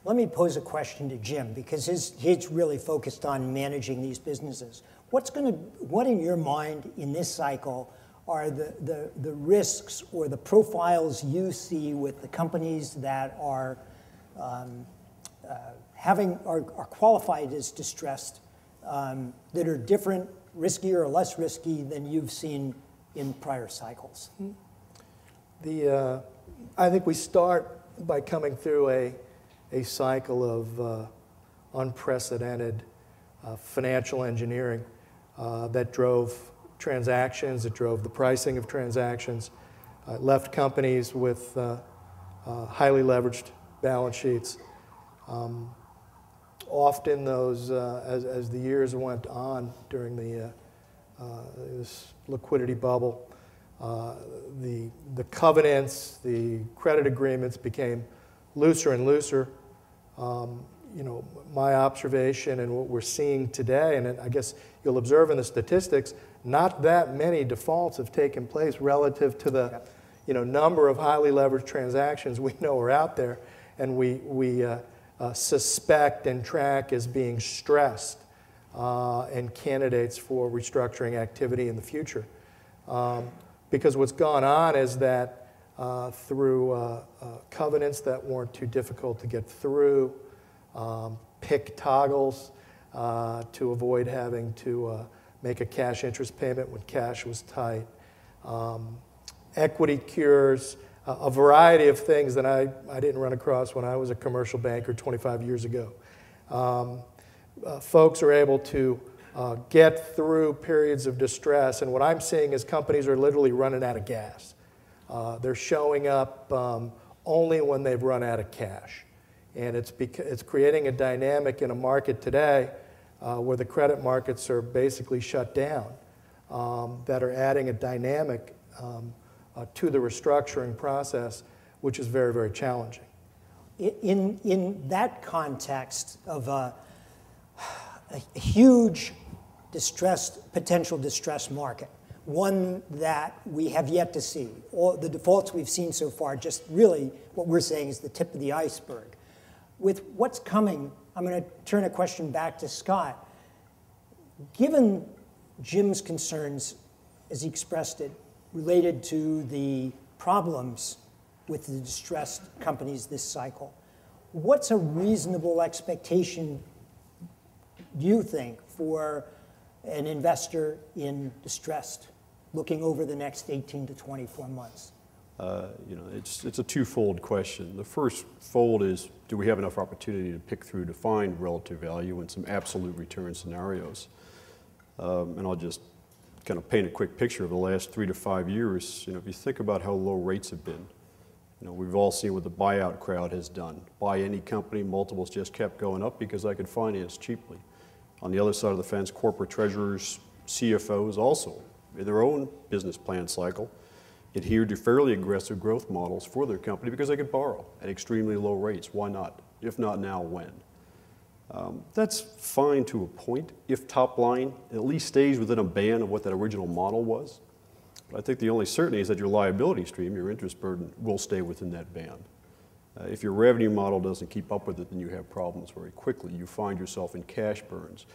Let me pose a question to Jim, because he's really focused on managing these businesses. What in your mind in this cycle are the risks or the profiles you see with the companies that are qualified as distressed, that are different, riskier or less risky than you've seen in prior cycles? I think we start by coming through a cycle of unprecedented financial engineering that drove transactions, it drove the pricing of transactions, left companies with highly leveraged balance sheets. Often those, as the years went on during this liquidity bubble, the covenants, the credit agreements became looser and looser. You know, my observation and what we're seeing today, and I guess you'll observe in the statistics, not that many defaults have taken place relative to the number of highly leveraged transactions we know are out there, and we suspect and track as being stressed and candidates for restructuring activity in the future. Because what's gone on is that through covenants that weren't too difficult to get through, PIK toggles to avoid having to make a cash interest payment when cash was tight, equity cures, a variety of things that I didn't run across when I was a commercial banker 25 years ago. Folks are able to get through periods of distress, and what I'm seeing is companies are literally running out of gas. They're showing up only when they've run out of cash. And it's creating a dynamic in a market today where the credit markets are basically shut down that are adding a dynamic to the restructuring process, which is very, very challenging. In that context of a huge potential distressed market, one that we have yet to see, all the defaults we've seen so far, just really what we're saying is the tip of the iceberg. With what's coming, I'm going to turn a question back to Scott. Given Jim's concerns, as he expressed it, related to the problems with the distressed companies this cycle, what's a reasonable expectation, do you think, for an investor in distressed looking over the next 18 to 24 months? It's a twofold question. The first fold is, do we have enough opportunity to pick through to find relative value in some absolute return scenarios? And I'll just kind of paint a quick picture of the last 3 to 5 years. If you think about how low rates have been, we've all seen what the buyout crowd has done. Buy any company, multiples just kept going up because I could finance cheaply. On the other side of the fence, corporate treasurers, CFOs also, in their own business plan cycle, adhered to fairly aggressive growth models for their company because they could borrow at extremely low rates. Why not? If not now, when? That's fine to a point if top line at least stays within a band of what that original model was. But I think the only certainty is that your liability stream, your interest burden, will stay within that band. If your revenue model doesn't keep up with it, then you have problems very quickly. You find yourself in cash burns.